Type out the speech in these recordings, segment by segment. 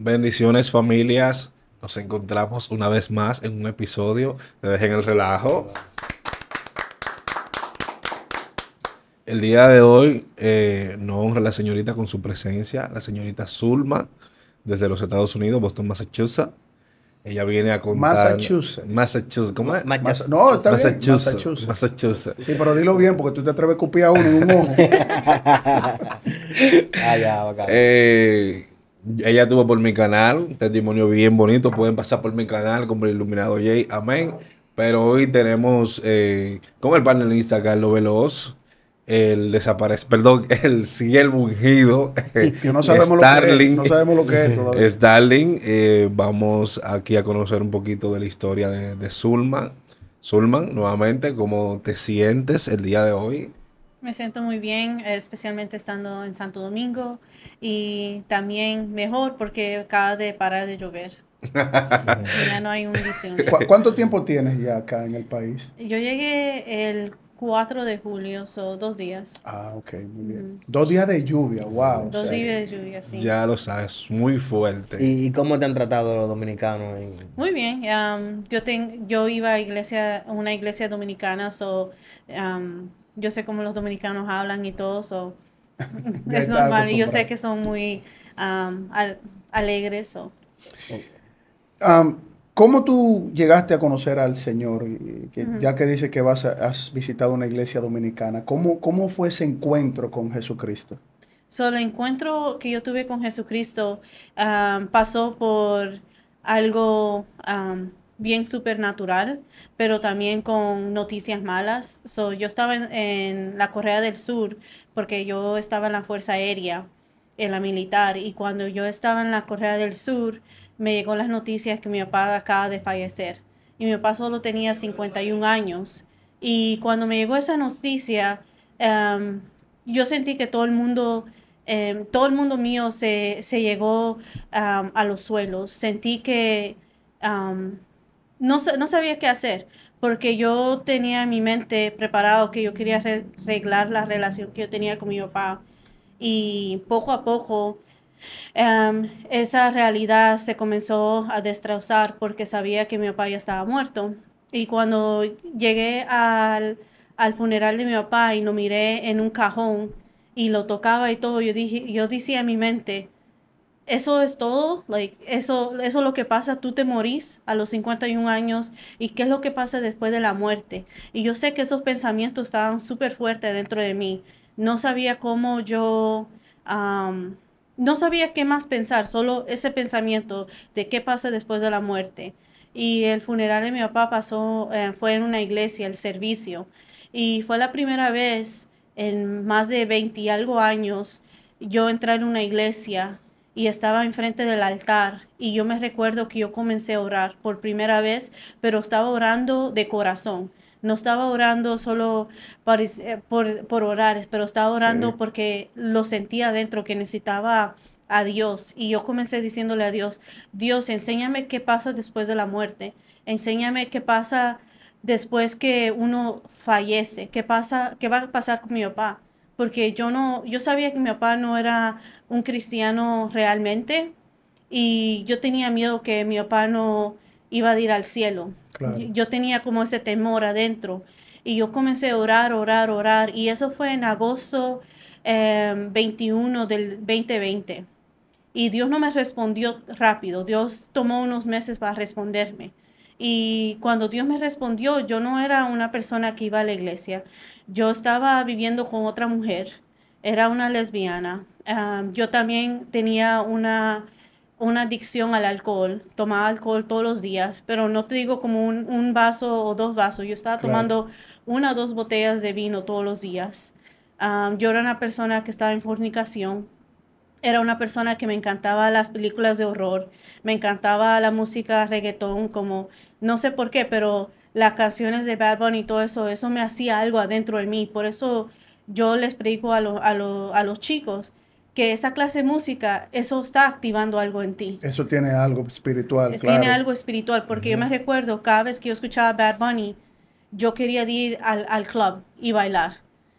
Bendiciones familias, nos encontramos una vez más en un episodio de Dejen el Relajo. El día de hoy nos honra la señorita con su presencia, la señorita Zulma, desde los Estados Unidos, Boston, Massachusetts. Ella viene a contar Massachusetts. Massachusetts, ¿cómo es? No, está bien. Massachusetts, Massachusetts. Massachusetts. Sí, pero dilo bien porque tú te atreves a escupir a uno en un ojo. Ya, bacán. Ella tuvo por mi canal un testimonio bien bonito. Pueden pasar por mi canal como el Iluminado Jay. Amén. Pero hoy tenemos con el panelista Carlos Veloz, el perdón, el siervo ungido, Que no sabemos lo que es. Starling. No sabemos lo que es todavía. Starling. Vamos aquí a conocer un poquito de la historia de Zulma. Zulman, nuevamente, ¿cómo te sientes el día de hoy? Me siento muy bien, especialmente estando en Santo Domingo y también mejor porque acaba de parar de llover. Ya no hay hundiciones. ¿Cuánto tiempo tienes ya acá en el país? Yo llegué el 4 de julio, son 2 días. Ah, ok, muy bien. 2 días de lluvia, wow. 2 Sí. días de lluvia, sí. Ya lo sabes, muy fuerte. ¿Y cómo te han tratado los dominicanos? Muy bien. Yo iba a una iglesia dominicana, yo sé cómo los dominicanos hablan y todo, Ya es está normal. Y yo sé acostumbrado. que son muy alegres. ¿Cómo tú llegaste a conocer al Señor? Ya que dices que has visitado una iglesia dominicana, ¿cómo fue ese encuentro con Jesucristo? El encuentro que yo tuve con Jesucristo pasó por algo bien supernatural, pero también con noticias malas. Yo estaba en la Corea del Sur porque yo estaba en la Fuerza Aérea, en la militar, y cuando yo estaba en la Corea del Sur, me llegó las noticias que mi papá acaba de fallecer. Y mi papá solo tenía 51 años. Y cuando me llegó esa noticia, yo sentí que todo el mundo mío se llegó a los suelos. Sentí que no sabía qué hacer, porque yo tenía en mi mente preparado que yo quería arreglar la relación que yo tenía con mi papá. Y poco a poco esa realidad se comenzó a destrozar porque sabía que mi papá ya estaba muerto. Y cuando llegué al funeral de mi papá y lo miré en un cajón y lo tocaba y todo, yo decía en mi mente, eso es todo, eso es lo que pasa, tú te morís a los 51 años y qué es lo que pasa después de la muerte. Y yo sé que esos pensamientos estaban súper fuertes dentro de mí. No sabía cómo no sabía qué más pensar, solo ese pensamiento de qué pasa después de la muerte. Y el funeral de mi papá fue en una iglesia, el servicio. Y fue la primera vez en más de 20 y algo años yo entré en una iglesia y estaba enfrente del altar y yo me recuerdo que yo comencé a orar por primera vez, pero estaba orando de corazón. No estaba orando solo por orar, pero estaba orando Sí. porque lo sentía dentro que necesitaba a Dios. Y yo comencé diciéndole a Dios, Dios, enséñame qué pasa después de la muerte. Enséñame qué pasa después que uno fallece. ¿Qué va a pasar con mi papá? Porque yo sabía que mi papá no era un cristiano realmente y yo tenía miedo que mi papá no iba a ir al cielo. Claro. Yo tenía como ese temor adentro y yo comencé a orar, orar, orar y eso fue en agosto 21 del 2020 y Dios no me respondió rápido, Dios tomó unos meses para responderme. Y cuando Dios me respondió, yo no era una persona que iba a la iglesia. Yo estaba viviendo con otra mujer, era una lesbiana. Yo también tenía una adicción al alcohol, tomaba alcohol todos los días, pero no te digo como un vaso o 2 vasos, yo estaba Claro. tomando 1 o 2 botellas de vino todos los días. Yo era una persona que estaba en fornicación. Era una persona que me encantaba las películas de horror, me encantaba la música reggaetón, como no sé por qué, pero las canciones de Bad Bunny y todo eso, eso me hacía algo adentro de mí. Por eso yo les predico a los chicos que esa clase de música, eso está activando algo en ti. Eso tiene algo espiritual, Tiene claro. algo espiritual, porque yo me recuerdo cada vez que yo escuchaba Bad Bunny, yo quería ir al club y bailar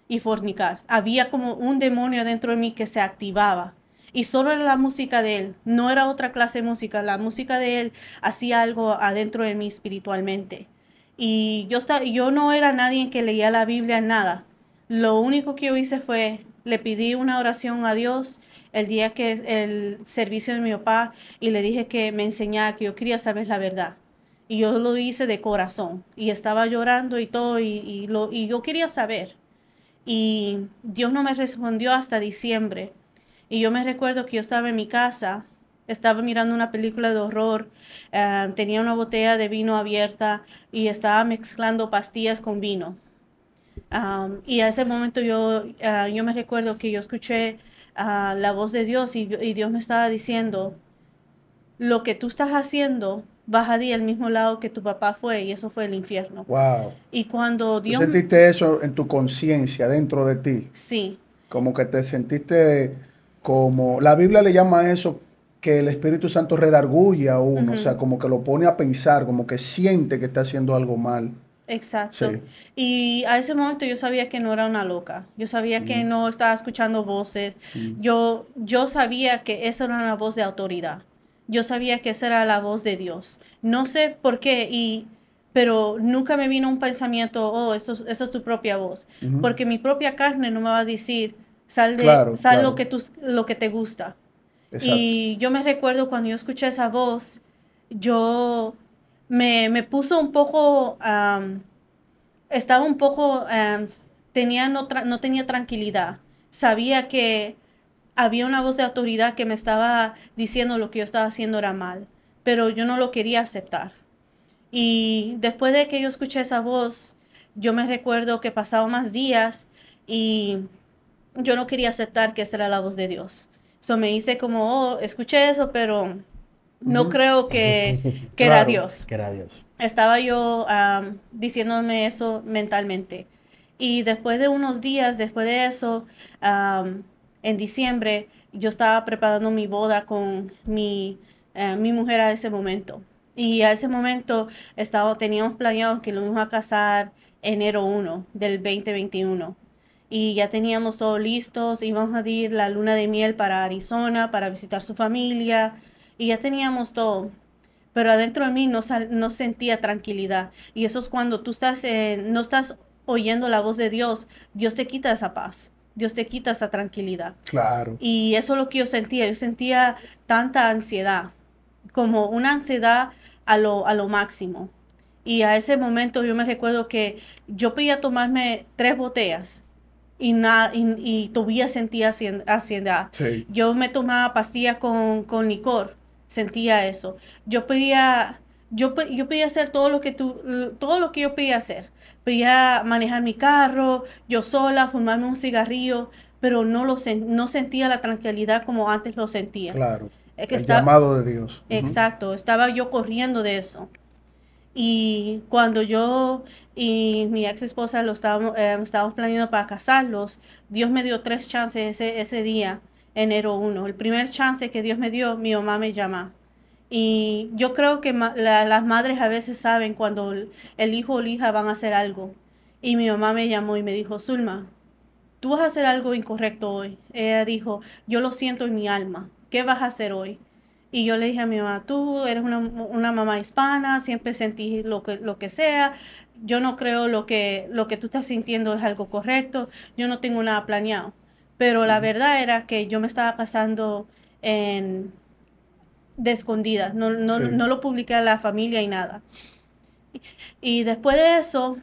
y fornicar. Había como un demonio dentro de mí que se activaba. Y solo era la música de él, no era otra clase de música. La música de él hacía algo adentro de mí espiritualmente. Y yo no era nadie que leía la Biblia, nada. Lo único que yo hice fue, le pedí una oración a Dios el día que es el servicio de mi papá y le dije que me enseñara, que yo quería saber la verdad. Y yo lo hice de corazón y estaba llorando y todo y yo quería saber. Y Dios no me respondió hasta diciembre. Y yo me recuerdo que yo estaba en mi casa, estaba mirando una película de horror, tenía una botella de vino abierta y estaba mezclando pastillas con vino. Y a ese momento yo me recuerdo que yo escuché la voz de Dios y Dios me estaba diciendo, lo que tú estás haciendo, vas a ir al mismo lado que tu papá fue y eso fue el infierno. Wow. Y cuando ¿Tú Dios... sentiste eso en tu conciencia, dentro de ti? Sí, Como que te sentiste como... La Biblia le llama a eso que el Espíritu Santo redarguye a uno, o sea, como que lo pone a pensar, como que siente que está haciendo algo mal. exacto. Sí. Y a ese momento yo sabía que no era una loca. Yo sabía que no estaba escuchando voces. Yo sabía que esa era una voz de autoridad. Yo sabía que esa era la voz de Dios. No sé por qué, pero nunca me vino un pensamiento, oh, esto es tu propia voz. Porque mi propia carne no me va a decir, Claro, sal claro. lo que te gusta. Exacto. Y yo me recuerdo cuando yo escuché esa voz, yo me puso un poco, estaba un poco, no tenía tranquilidad. Sabía que había una voz de autoridad que me estaba diciendo lo que yo estaba haciendo era mal, pero yo no lo quería aceptar. Y después de que yo escuché esa voz, yo me recuerdo que pasaban más días y yo no quería aceptar que esa era la voz de Dios. So me hice como, oh, escuché eso, pero no creo que era Claro. Dios. Que era Dios. Estaba yo diciéndome eso mentalmente. Y después de unos días, después de eso, en diciembre, yo estaba preparando mi boda con mi mujer a ese momento. Y a ese momento teníamos planeado que nos íbamos a casar enero 1 del 2021. Y ya teníamos todo listos, íbamos a ir la luna de miel para Arizona, para visitar su familia, y ya teníamos todo. Pero adentro de mí no sentía tranquilidad. Y eso es cuando tú no estás oyendo la voz de Dios, Dios te quita esa paz, Dios te quita esa tranquilidad. Claro. Y eso es lo que yo sentía tanta ansiedad, como una ansiedad a lo máximo. Y a ese momento yo me recuerdo que yo podía tomarme 3 botellas y todavía sentía ansiedad. Sí. Yo me tomaba pastillas con licor, sentía eso. Yo podía hacer todo lo que yo podía hacer. Podía manejar mi carro, yo sola, fumarme un cigarrillo, pero no sentía la tranquilidad como antes lo sentía. Claro. Es que El llamado de Dios. Exacto, estaba yo corriendo de eso. Y cuando yo y mi ex esposa estábamos planeando para casarlos, Dios me dio 3 chances ese día, enero 1. El primer chance que Dios me dio, mi mamá me llama. Y yo creo que las madres a veces saben cuando el hijo o la hija van a hacer algo. Y mi mamá me llamó y me dijo, Zulma, tú vas a hacer algo incorrecto hoy. Ella dijo, yo lo siento en mi alma. ¿Qué vas a hacer hoy? Y yo le dije a mi mamá, tú eres una mamá hispana, siempre sentí lo que sea. Yo no creo lo que tú estás sintiendo es algo correcto. Yo no tengo nada planeado. Pero la verdad era que yo me estaba casando de escondida. No Sí. lo publiqué a la familia y nada. Y después de eso,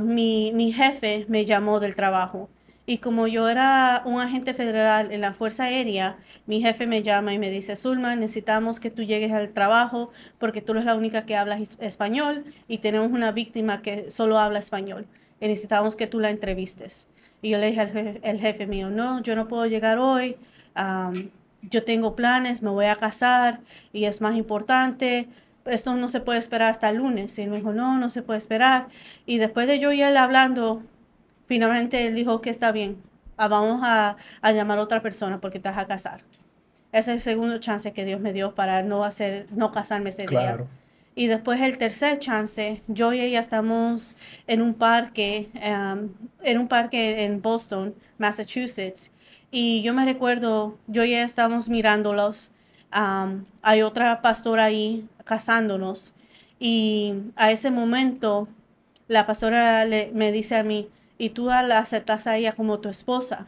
mi jefe me llamó del trabajo. Y como yo era un agente federal en la Fuerza Aérea, mi jefe me llama y me dice, Zulma, necesitamos que tú llegues al trabajo porque tú eres la única que habla español y tenemos una víctima que solo habla español. Y necesitamos que tú la entrevistes. Y yo le dije al jefe mío, no, yo no puedo llegar hoy. Yo tengo planes, me voy a casar y es más importante. Esto no se puede esperar hasta el lunes. Y él me dijo, no se puede esperar. Y después de yo y él hablando, finalmente él dijo que está bien, vamos a llamar a otra persona porque te vas a casar. Ese es el segundo chance que Dios me dio para no casarme ese día. Claro. Y después el tercer chance, yo y ella estamos en un parque en Boston, Massachusetts, Y yo me recuerdo, yo ya estábamos mirándolos. Hay otra pastora ahí casándonos. Y a ese momento, la pastora me dice a mí, ¿y tú la aceptas a ella como tu esposa?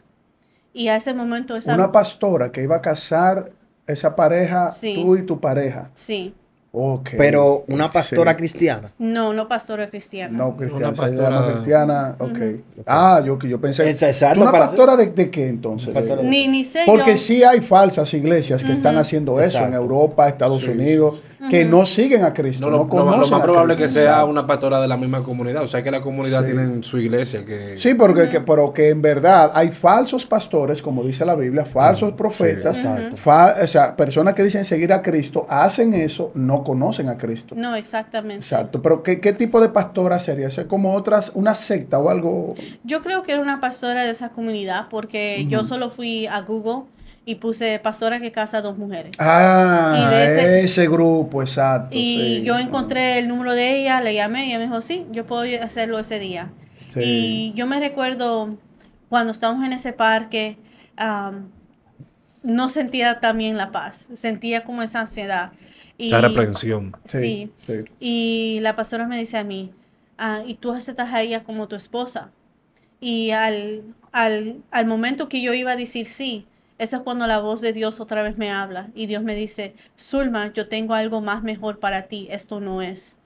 Y a ese momento Una pastora que iba a casar esa pareja, Sí. tú y tu pareja. Sí. Ok. Pero una pastora Sí. cristiana. No, no pastora cristiana. No, cristiana. Una Se llama pastora- cristiana. Ok. Ah, yo pensé. Es exacto, ¿Una para pastora de qué entonces? Pastora de- Ni sé Porque yo. sí hay falsas iglesias que están haciendo eso en Exacto. Europa, Estados Sí, Unidos, que no siguen a Cristo, No, no, lo conocen más a probable es que Cristo. sea Exacto. una pastora de la misma comunidad. O sea, que la comunidad Sí. tiene su iglesia. Que... Sí, porque, pero que en verdad hay falsos pastores, como dice la Biblia, falsos profetas, sí, exacto. o sea, personas que dicen seguir a Cristo, hacen eso, no conocen a Cristo. No, exactamente. Exacto, pero ¿qué tipo de pastora sería? ¿Ser como otras, una secta o algo? Yo creo que era una pastora de esa comunidad porque yo solo fui a Google y puse pastora que casa a 2 mujeres. Ah, Y de ese- ese grupo, exacto. Y sí. yo encontré el número de ella, le llamé y ella me dijo, sí, yo puedo hacerlo ese día. Sí. Y yo me recuerdo cuando estábamos en ese parque, no sentía también la paz, sentía como esa ansiedad. Y, Esa reprensión. Sí. sí. Y la pastora me dice a mí, y tú aceptas a ella como tu esposa. Y al momento que yo iba a decir sí, esa es cuando la voz de Dios otra vez me habla. Y Dios me dice, Zulma, yo tengo algo más mejor para ti, esto no es.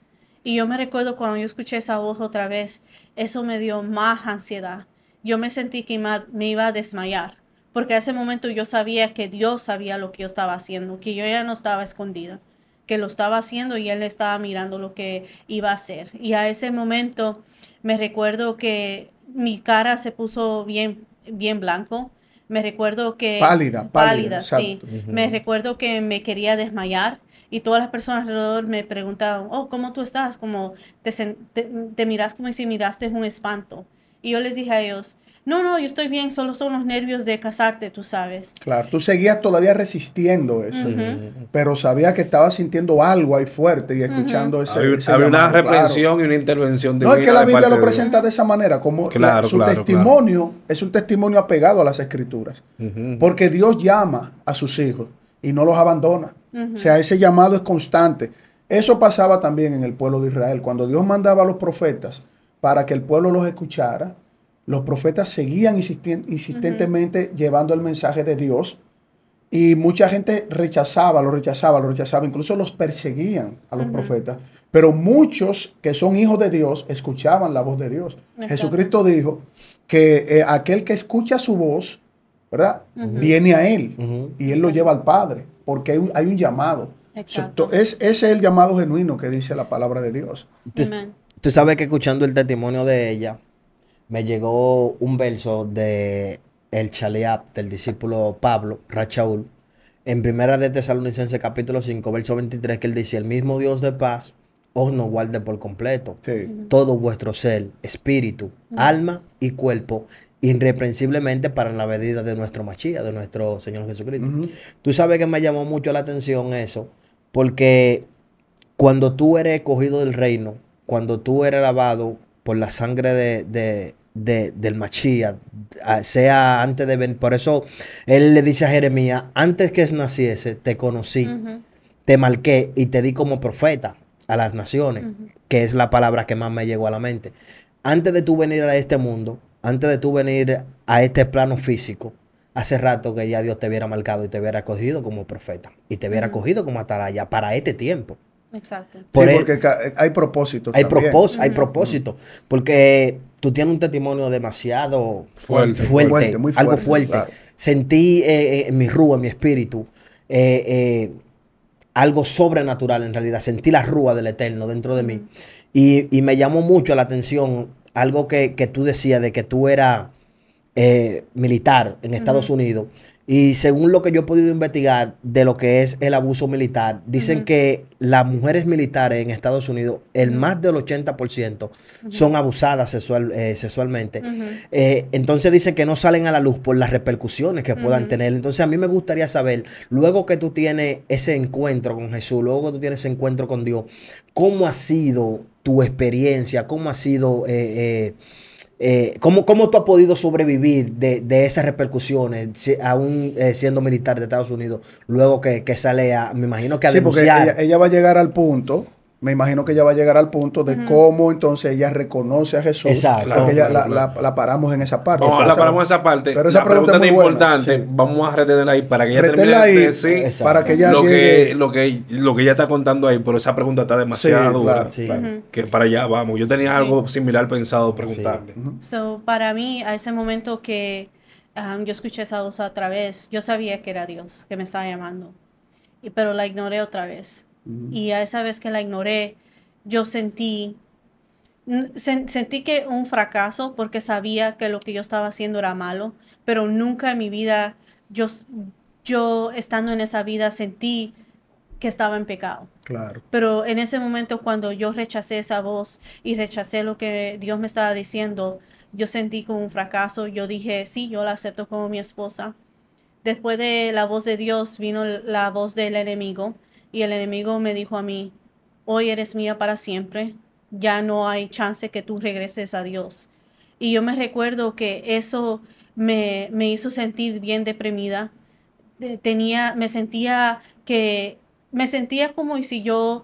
Y yo me recuerdo cuando yo escuché esa voz otra vez, eso me dio más ansiedad. Yo me sentí que me iba a desmayar. Porque a ese momento yo sabía que Dios sabía lo que yo estaba haciendo, que yo ya no estaba escondida, que lo estaba haciendo y Él estaba mirando lo que iba a hacer. Y a ese momento me recuerdo que mi cara se puso bien, bien blanco. Me recuerdo que... Pálida, sí. exacto. Me recuerdo que me quería desmayar y todas las personas alrededor me preguntaban, oh, ¿cómo tú estás? Como te miras como si miraste un espanto. Y yo les dije a ellos, no, yo estoy bien, solo son los nervios de casarte, tú sabes. Claro, tú seguías todavía resistiendo eso, pero sabías que estabas sintiendo algo ahí fuerte y escuchando ese Había una llamado, reprensión y una intervención divina. No, es que la de Biblia parte lo de presenta de esa manera, como Claro, su claro, testimonio es un testimonio apegado a las Escrituras, Ujú. porque Dios llama a sus hijos y no los abandona. O sea, ese llamado es constante. Eso pasaba también en el pueblo de Israel. Cuando Dios mandaba a los profetas para que el pueblo los escuchara, los profetas seguían insistentemente llevando el mensaje de Dios y mucha gente lo rechazaba, incluso los perseguían a los profetas. Pero muchos que son hijos de Dios escuchaban la voz de Dios. Exacto. Jesucristo dijo que aquel que escucha su voz, ¿verdad? Viene a Él y Él lo lleva al Padre, porque hay un llamado. Exacto. Ese es el llamado genuino que dice la palabra de Dios. Amén. Tú sabes que escuchando el testimonio de ella, me llegó un verso de el Chaleab, del discípulo Pablo, Rachaul, en Primera de Tesalonicenses capítulo 5, verso 23, que él dice, el mismo Dios de paz os nos guarde por completo. Sí. Todo vuestro ser, espíritu, alma y cuerpo, irreprensiblemente para la venida de nuestro Machía, de nuestro Señor Jesucristo. Tú sabes que me llamó mucho la atención eso, porque cuando tú eres escogido del reino, cuando tú eres lavado por la sangre del Machía, sea antes de venir, por eso él le dice a Jeremías, antes que naciese, te conocí, te marqué y te di como profeta a las naciones, que es la palabra que más me llegó a la mente. Antes de tú venir a este mundo, antes de tú venir a este plano físico, hace rato que ya Dios te hubiera marcado y te hubiera cogido como profeta y te hubiera cogido como atalaya para este tiempo. Exacto. Por Sí, él- porque hay propósitos hay también. hay propósito, porque tú tienes un testimonio demasiado Fuerte. Fuerte, muy algo fuerte, fuerte. claro. Sentí en mi rúa, en mi espíritu, algo sobrenatural en realidad. Sentí la rúa del Eterno dentro de mí. Y me llamó mucho la atención algo que tú decías de que tú eras militar en Estados Unidos. Y según lo que yo he podido investigar de lo que es el abuso militar, dicen que las mujeres militares en Estados Unidos, el más del 80% son abusadas sexualmente. Entonces dicen que no salen a la luz por las repercusiones que puedan tener. Entonces a mí me gustaría saber, luego que tú tienes ese encuentro con Jesús, luego que tú tienes ese encuentro con Dios, ¿cómo ha sido tu experiencia? ¿Cómo ha sido ¿Cómo tú has podido sobrevivir de esas repercusiones, aún siendo militar de Estados Unidos, luego que sale me imagino que a Sí, porque denunciar? ella va a llegar al punto, me imagino que ella va a llegar al punto de cómo entonces ella reconoce a Jesús. Exacto. Porque ella Claro, claro. la paramos en esa parte. Vamos, Exacto. la paramos en esa parte. Pero esa La pregunta es muy es buena, importante. sí. Vamos a retenerla ahí para que ella termine Reténla ahí, de decir Exacto. para que ella lo llegue. que ella está contando ahí. Pero esa pregunta está demasiado Sí, dura. claro, Sí. claro. Que para allá vamos. Yo tenía algo similar pensado preguntarle. So, para mí, a ese momento que yo escuché esa voz otra vez, yo sabía que era Dios que me estaba llamando, pero la ignoré otra vez. Y a esa vez que la ignoré, yo sentí que un fracaso porque sabía que lo que yo estaba haciendo era malo, pero nunca en mi vida, yo estando en esa vida, sentí que estaba en pecado. Claro. Pero en ese momento cuando yo rechacé esa voz y rechacé lo que Dios me estaba diciendo, yo sentí como un fracaso. Yo dije, sí, yo la acepto como mi esposa. Después de la voz de Dios vino la voz del enemigo y el enemigo me dijo a mí, hoy eres mía para siempre, ya no hay chance que tú regreses a Dios. Y yo me recuerdo que eso me hizo sentir bien deprimida. Me sentía como si yo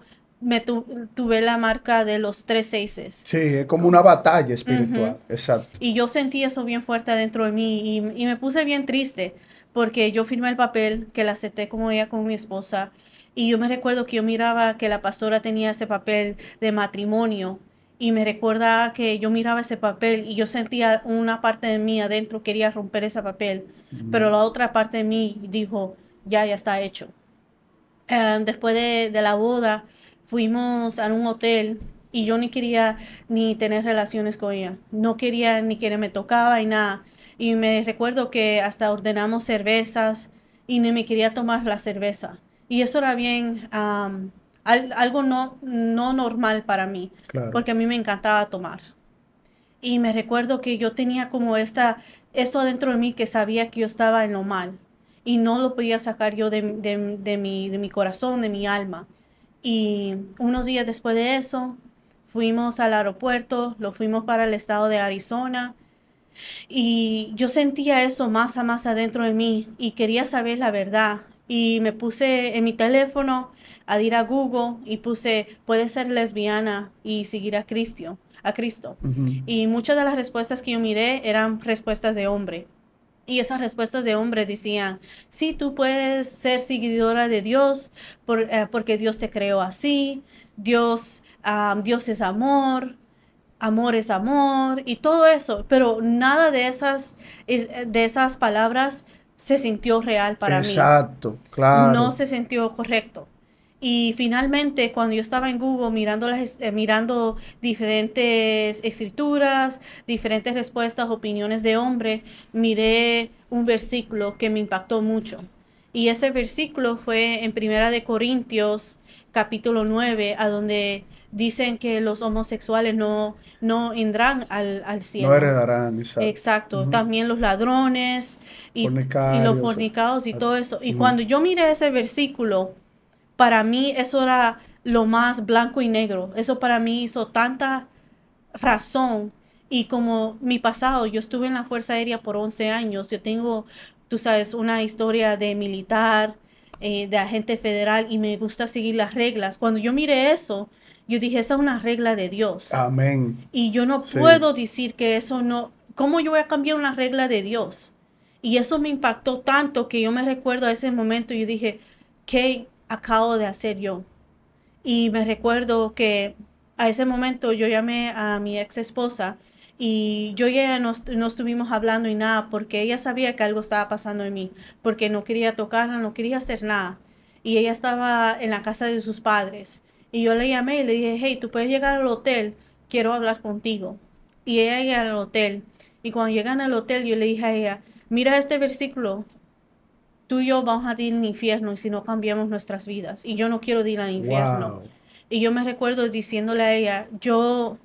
tuve la marca de los 3 seises. Sí, es como una batalla espiritual. Exacto. Y yo sentí eso bien fuerte adentro de mí y me puse bien triste porque yo firmé el papel que la acepté como ella, como mi esposa. Y yo me recuerdo que yo miraba que la pastora tenía ese papel de matrimonio y me recuerda que yo miraba ese papel y yo sentía una parte de mí adentro quería romper ese papel, pero la otra parte de mí dijo, ya está hecho. Después de la boda fuimos a un hotel y yo ni quería ni tener relaciones con ella. No quería ni que me tocaba y nada. Y me recuerdo que hasta ordenamos cervezas y ni me quería tomar la cerveza. Y eso era bien, algo no normal para mí, Claro. porque a mí me encantaba tomar. Y me recuerdo que yo tenía como esto adentro de mí que sabía que yo estaba en lo mal. Y no lo podía sacar yo de mi corazón, de mi alma. Y unos días después de eso, fuimos al aeropuerto, lo fuimos para el estado de Arizona. Y yo sentía eso más adentro de mí y quería saber la verdad. Y me puse en mi teléfono a ir a Google y puse, puede ser lesbiana y seguir a Cristo. Y muchas de las respuestas que yo miré eran respuestas de hombre. Y esas respuestas de hombres decían, sí, tú puedes ser seguidora de Dios porque Dios te creó así, Dios es amor, amor es amor y todo eso, pero nada de esas palabras se sintió real para mí. Exacto, claro. No se sintió correcto. Y finalmente, cuando yo estaba en Google mirando diferentes escrituras, diferentes respuestas, opiniones de hombre, miré un versículo que me impactó mucho. Y ese versículo fue en Primera de Corintios, capítulo 9, a donde dicen que los homosexuales no entrarán al cielo. No heredarán, exacto. Exacto. También los ladrones y los fornicados y todo eso. Y cuando yo miré ese versículo, para mí eso era lo más blanco y negro. Eso para mí hizo tanta razón. Y como mi pasado, yo estuve en la Fuerza Aérea por 11 años. Yo tengo, tú sabes, una historia de militar, de agente federal y me gusta seguir las reglas. Cuando yo miré eso, yo dije, esa es una regla de Dios. Amén. Y yo no puedo decir que eso no... ¿Cómo yo voy a cambiar una regla de Dios? Y eso me impactó tanto que yo me recuerdo a ese momento y yo dije, ¿qué acabo de hacer yo? Y me recuerdo que a ese momento yo llamé a mi ex esposa y yo y ella no estuvimos hablando y nada porque ella sabía que algo estaba pasando en mí, porque no quería tocarla, no quería hacer nada. Y ella estaba en la casa de sus padres. Y yo le llamé y le dije, hey, tú puedes llegar al hotel, quiero hablar contigo. Y ella llega al hotel. Y cuando llegan al hotel, yo le dije a ella, mira este versículo, tú y yo vamos a ir al infierno y si no cambiamos nuestras vidas. Y yo no quiero ir al infierno. Wow. Y yo me recuerdo diciéndole a ella, yo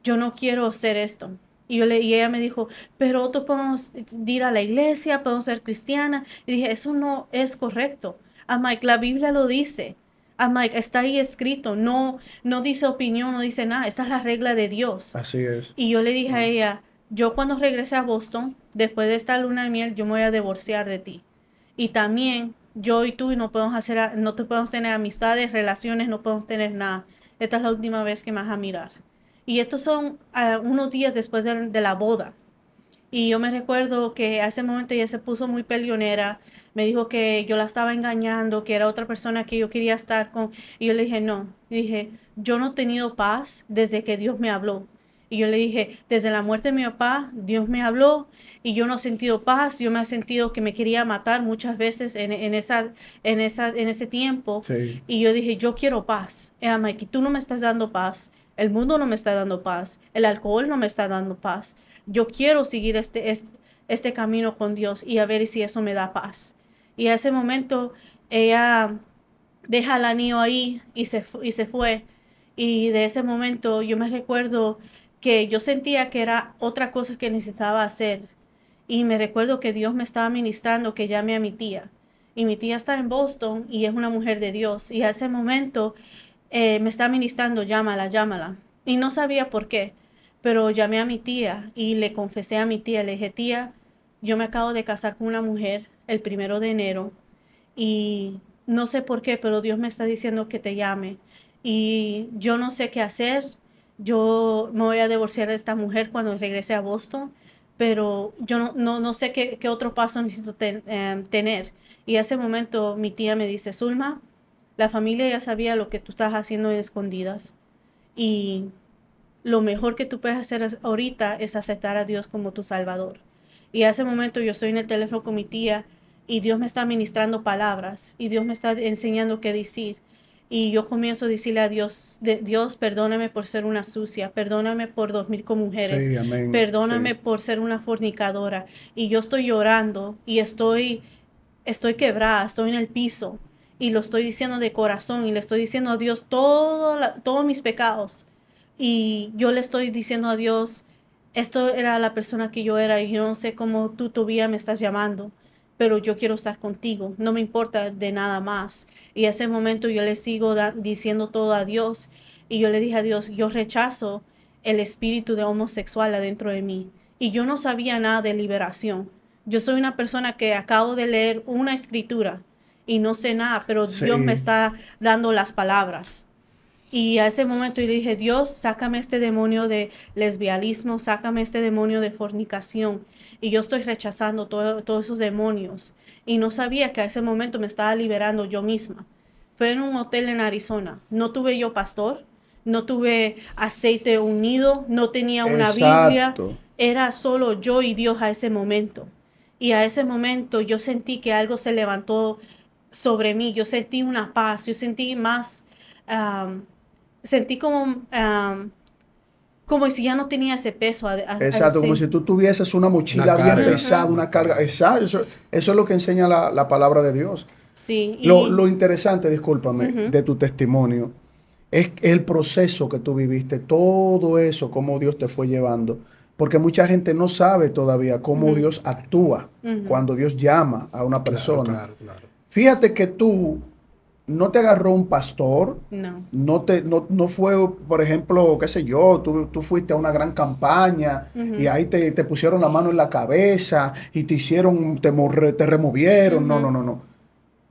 no quiero hacer esto. Y ella me dijo, pero nosotros podemos ir a la iglesia, podemos ser cristianas. Y dije, eso no es correcto. Mike, la Biblia lo dice. Mike, está ahí escrito. No dice opinión, no dice nada. Esta es la regla de Dios. Así es. Y yo le dije a ella, yo cuando regresé a Boston, después de esta luna de miel, yo me voy a divorciar de ti. Y también yo y tú no podemos no te podemos tener amistades, relaciones, no podemos tener nada. Esta es la última vez que me vas a mirar. Y estos son unos días después de la boda. Y yo me recuerdo que a ese momento ella se puso muy peleonera. Me dijo que yo la estaba engañando, que era otra persona que yo quería estar con. Y yo le dije, no. Y dije, yo no he tenido paz desde que Dios me habló. Y yo le dije, desde la muerte de mi papá, Dios me habló y yo no he sentido paz. Yo me he sentido que me quería matar muchas veces en ese tiempo. Sí. Y yo dije, yo quiero paz. Mike, tú no me estás dando paz. El mundo no me está dando paz. El alcohol no me está dando paz. Yo quiero seguir este camino con Dios y a ver si eso me da paz. Y a ese momento ella deja el anillo ahí y se fue. Y de ese momento yo me recuerdo que yo sentía que era otra cosa que necesitaba hacer. Y me recuerdo que Dios me estaba ministrando que llame a mi tía. Y mi tía está en Boston y es una mujer de Dios. Y a ese momento me está ministrando, llámala, llámala. Y no sabía por qué, pero llamé a mi tía y le confesé a mi tía. Le dije, tía, yo me acabo de casar con una mujer el 1 de enero y no sé por qué, pero Dios me está diciendo que te llame. Y yo no sé qué hacer. Yo me voy a divorciar de esta mujer cuando regrese a Boston, pero yo no sé qué otro paso necesito tener. Y a ese momento mi tía me dice, Zulma, la familia ya sabía lo que tú estás haciendo en escondidas. Y lo mejor que tú puedes hacer ahorita es aceptar a Dios como tu Salvador. Y a ese momento yo estoy en el teléfono con mi tía y Dios me está ministrando palabras y Dios me está enseñando qué decir. Y yo comienzo a decirle a Dios, Dios, perdóname por ser una sucia, perdóname por dormir con mujeres, Sí, amén. perdóname Sí. por ser una fornicadora. Y yo estoy llorando y estoy quebrada, estoy en el piso y lo estoy diciendo de corazón y le estoy diciendo a Dios todos mis pecados. Y yo le estoy diciendo a Dios, esto era la persona que yo era y yo no sé cómo tú todavía me estás llamando, pero yo quiero estar contigo, no me importa de nada más. Y ese momento yo le sigo diciendo todo a Dios y yo le dije a Dios, yo rechazo el espíritu de homosexual adentro de mí. Y yo no sabía nada de liberación. Yo soy una persona que acabo de leer una escritura y no sé nada, pero Sí. Dios me está dando las palabras. Y a ese momento yo le dije, Dios, sácame este demonio de lesbianismo, sácame este demonio de fornicación. Y yo estoy rechazando todos esos demonios. Y no sabía que a ese momento me estaba liberando yo misma. Fue en un hotel en Arizona. No tuve yo pastor, no tuve aceite unido, no tenía una Biblia. Exacto. Era solo yo y Dios a ese momento. Y a ese momento yo sentí que algo se levantó sobre mí. Yo sentí una paz, yo sentí más... sentí como si ya no tenía ese peso. Exacto, como si tú tuvieses una mochila Una bien carga. pesada, una carga. Exacto, eso es lo que enseña la palabra de Dios. Sí. Lo interesante, discúlpame, Ujú. de tu testimonio es el proceso que tú viviste, todo eso, cómo Dios te fue llevando. Porque mucha gente no sabe todavía cómo Ujú. Dios actúa Ujú. cuando Dios llama a una persona. Claro. Fíjate que tú no te agarró un pastor, No. no fue, por ejemplo, qué sé yo, tú fuiste a una gran campaña Ujú. y ahí te pusieron la mano en la cabeza y te hicieron, te removieron. Ujú. No.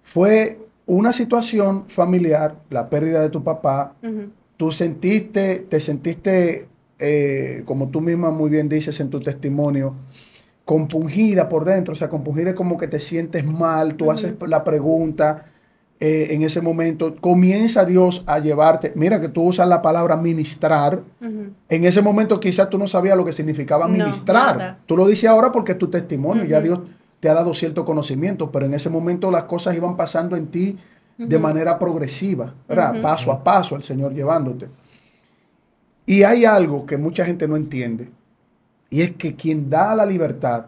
Fue una situación familiar, la pérdida de tu papá. Ujú. Tú te sentiste, como tú misma muy bien dices en tu testimonio, compungida por dentro. O sea, compungida es como que te sientes mal, tú Ujú. haces la pregunta. En ese momento comienza Dios a llevarte. Mira que tú usas la palabra ministrar. Ujú. En ese momento quizás tú no sabías lo que significaba No, ministrar. nada. Tú lo dices ahora porque es tu testimonio. Ya Ujú. Dios te ha dado cierto conocimiento, pero en ese momento las cosas iban pasando en ti de Ujú. manera progresiva, ¿verdad? Ujú. Paso a paso, el Señor llevándote. Y hay algo que mucha gente no entiende, y es que quien da la libertad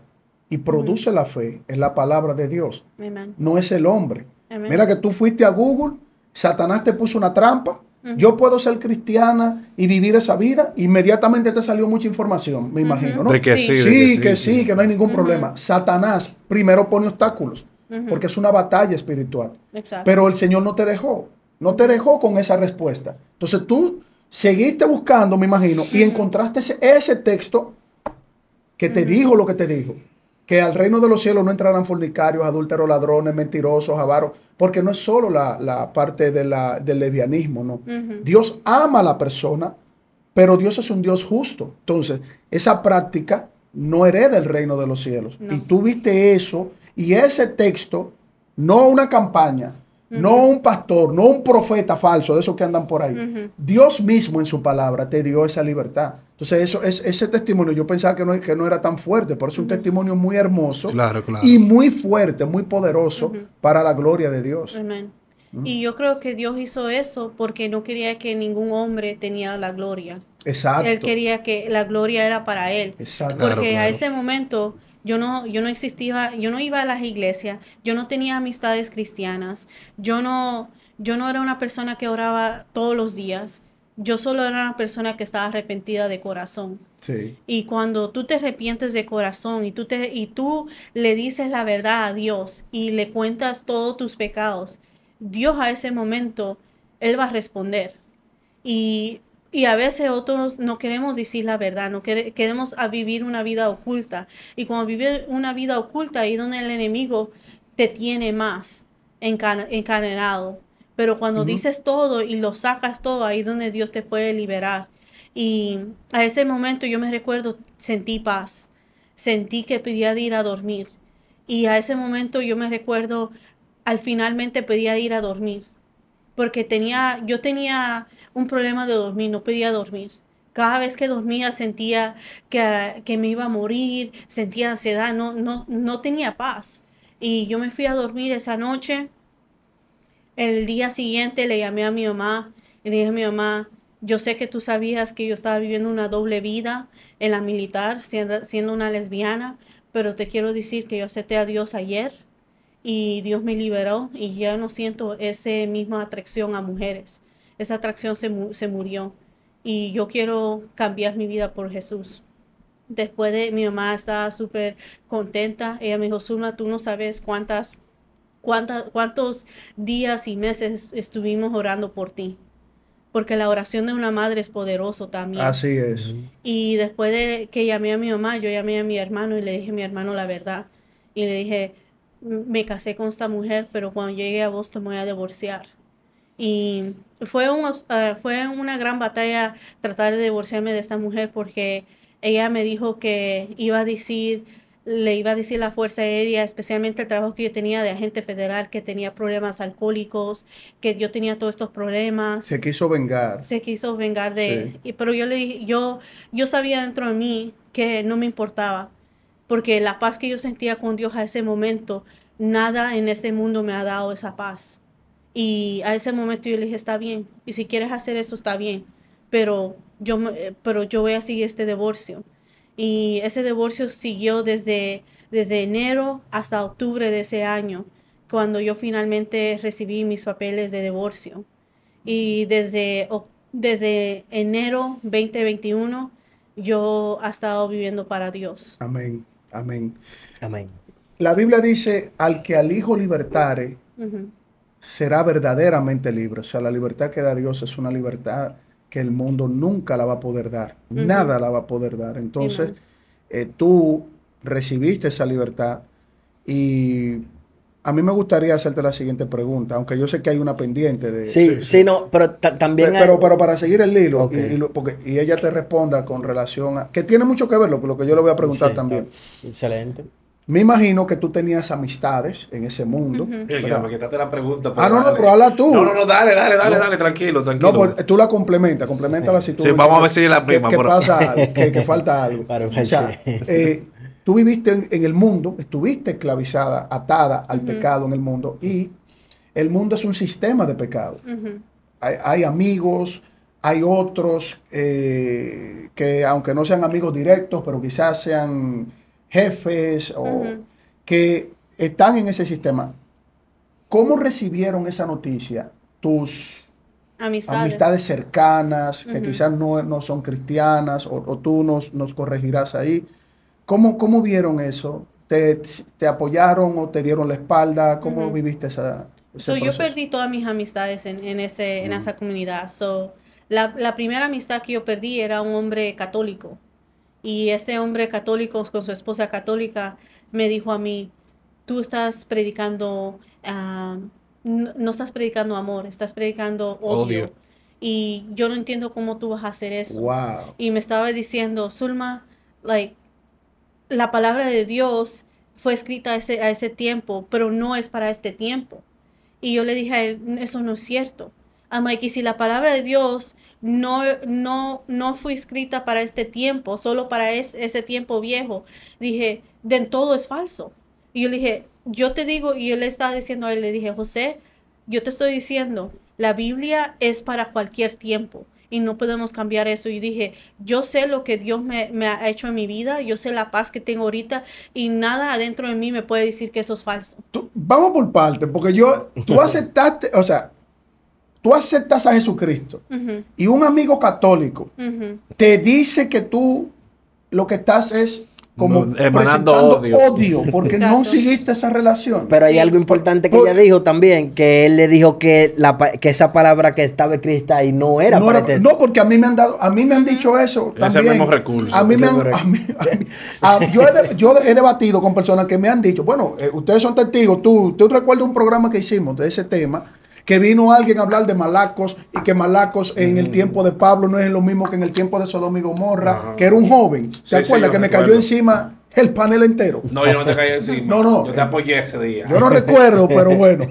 y produce la fe es la palabra de Dios, Amen. no es el hombre. Amén. Mira que tú fuiste a Google, Satanás te puso una trampa. Ujú. Yo puedo ser cristiana y vivir esa vida. Inmediatamente te salió mucha información, me imagino, ¿no? De que Sí. sí, de Sí, que sí, que no hay ningún Ujú. problema. Satanás primero pone obstáculos, Ujú. porque es una batalla espiritual. Exacto. Pero el Señor no te dejó con esa respuesta. Entonces tú seguiste buscando, me imagino, y encontraste ese texto que te dijo lo que te dijo. Que al reino de los cielos no entrarán fornicarios, adúlteros, ladrones, mentirosos, avaros, porque no es solo la parte del lesbianismo, ¿no? Dios ama a la persona, pero Dios es un Dios justo. Entonces, esa práctica no hereda el reino de los cielos. No. Y tú viste eso, y ese texto, no una campaña, no un pastor, no un profeta falso, de esos que andan por ahí. Dios mismo en su palabra te dio esa libertad. Entonces, ese testimonio, yo pensaba que no era tan fuerte, pero es un testimonio muy hermoso Claro. y muy fuerte, muy poderoso para la gloria de Dios. Amén. Y yo creo que Dios hizo eso porque no quería que ningún hombre tenía la gloria. Exacto. Él quería que la gloria era para él. Exacto. Porque Claro. a ese momento yo no existía, yo no iba a las iglesias, yo no tenía amistades cristianas, yo no era una persona que oraba todos los días. Yo solo era una persona que estaba arrepentida de corazón. Sí. Y cuando tú te arrepientes de corazón y tú le dices la verdad a Dios y le cuentas todos tus pecados, Dios a ese momento, Él va a responder. Y a veces otros no queremos decir la verdad, no queremos vivir una vida oculta. Y cuando vivir una vida oculta, ahí es donde el enemigo te tiene más encadenado. Pero cuando dices todo y lo sacas todo, ahí es donde Dios te puede liberar. Y a ese momento yo me recuerdo, sentí paz, sentí que podía ir a dormir. Y a ese momento yo me recuerdo, al finalmente podía ir a dormir. Porque yo tenía un problema de dormir, no podía dormir. Cada vez que dormía sentía que me iba a morir, sentía ansiedad, no tenía paz. Y yo me fui a dormir esa noche. El día siguiente le llamé a mi mamá y le dije a mi mamá, yo sé que tú sabías que yo estaba viviendo una doble vida en la militar, siendo una lesbiana, pero te quiero decir que yo acepté a Dios ayer y Dios me liberó y ya no siento esa misma atracción a mujeres. Esa atracción se murió y yo quiero cambiar mi vida por Jesús. Después mi mamá estaba súper contenta. Ella me dijo, Zulma, tú no sabes cuántos días y meses estuvimos orando por ti. Porque la oración de una madre es poderoso también. Así es. Y después de que llamé a mi mamá, yo llamé a mi hermano y le dije a mi hermano la verdad. Y le dije, me casé con esta mujer, pero cuando llegue a Boston me voy a divorciar. Y fue una gran batalla tratar de divorciarme de esta mujer porque ella me dijo que le iba a decir la Fuerza Aérea, especialmente el trabajo que yo tenía de agente federal, que tenía problemas alcohólicos, que yo tenía todos estos problemas. Se quiso vengar. Se quiso vengar de... Sí. Pero yo le dije, yo sabía dentro de mí que no me importaba, porque la paz que yo sentía con Dios a ese momento, nada en este mundo me ha dado esa paz. Y a ese momento yo le dije, está bien, y si quieres hacer eso, está bien, pero yo voy a seguir este divorcio. Y ese divorcio siguió desde enero hasta octubre de ese año, cuando yo finalmente recibí mis papeles de divorcio. Y desde enero 2021, yo he estado viviendo para Dios. Amén, amén. Amén. La Biblia dice, al que al Hijo libertare, será verdaderamente libre. O sea, la libertad que da Dios es una libertad que el mundo nunca la va a poder dar. Nada la va a poder dar. Entonces, tú recibiste esa libertad y a mí me gustaría hacerte la siguiente pregunta, aunque yo sé que hay una pendiente de... Sí, no, pero también pero para seguir el hilo, Okay. y ella te responda con relación a... Que tiene mucho que ver con lo que yo le voy a preguntar también. Excelente. Me imagino que tú tenías amistades en ese mundo. Me quitaste la pregunta. No, pero habla tú. No, dale, tranquilo. No, pues tú la complementa la situación. Sí, vamos a ver si es la prima. Que pasa algo, que falta algo. O sea, tú viviste en el mundo, estuviste esclavizada, atada al pecado en el mundo, y el mundo es un sistema de pecado. Hay amigos, hay otros que aunque no sean amigos directos, pero quizás sean jefes o que están en ese sistema. ¿Cómo recibieron esa noticia tus amistades cercanas, que quizás no son cristianas, o tú nos corregirás ahí? ¿Cómo vieron eso? ¿Te apoyaron o te dieron la espalda? ¿Cómo viviste ese proceso? Yo perdí todas mis amistades en esa comunidad. La primera amistad que yo perdí era un hombre católico. Y este hombre católico con su esposa católica me dijo a mí, tú estás predicando, no estás predicando amor, estás predicando odio. Y yo no entiendo cómo tú vas a hacer eso. Wow. Y me estaba diciendo, Zulma, like, la palabra de Dios fue escrita a ese tiempo, pero no es para este tiempo. Y yo le dije a él, eso no es cierto. I'm like, y si la palabra de Dios no fue escrita para este tiempo, solo para ese tiempo viejo, dije, de todo es falso. Y yo le dije, yo te digo, y yo le estaba diciendo a él, le dije, José, yo te estoy diciendo, la Biblia es para cualquier tiempo y no podemos cambiar eso. Y dije, yo sé lo que Dios me ha hecho en mi vida, yo sé la paz que tengo ahorita y nada adentro de mí me puede decir que eso es falso. Vamos por partes, porque tú aceptaste, o sea, tú aceptas a Jesucristo y un amigo católico te dice que tú lo que estás es como emanando odio porque no seguiste esa relación. Pero hay algo importante que ella dijo también, que él le dijo que esa palabra que estaba escrita ahí no era para este... No, porque a mí me han dicho eso también. Ese mismo recurso. Yo he debatido con personas que me han dicho, bueno, ustedes son testigos, tú recuerdas un programa que hicimos de ese tema, que vino alguien a hablar de Malacos y que Malacos en el tiempo de Pablo no es lo mismo que en el tiempo de Sodoma y Gomorra, que era un joven. ¿Te acuerdas que me cayó encima el panel entero? No, yo no te caí encima. No. Yo te apoyé ese día. Yo no recuerdo, pero bueno.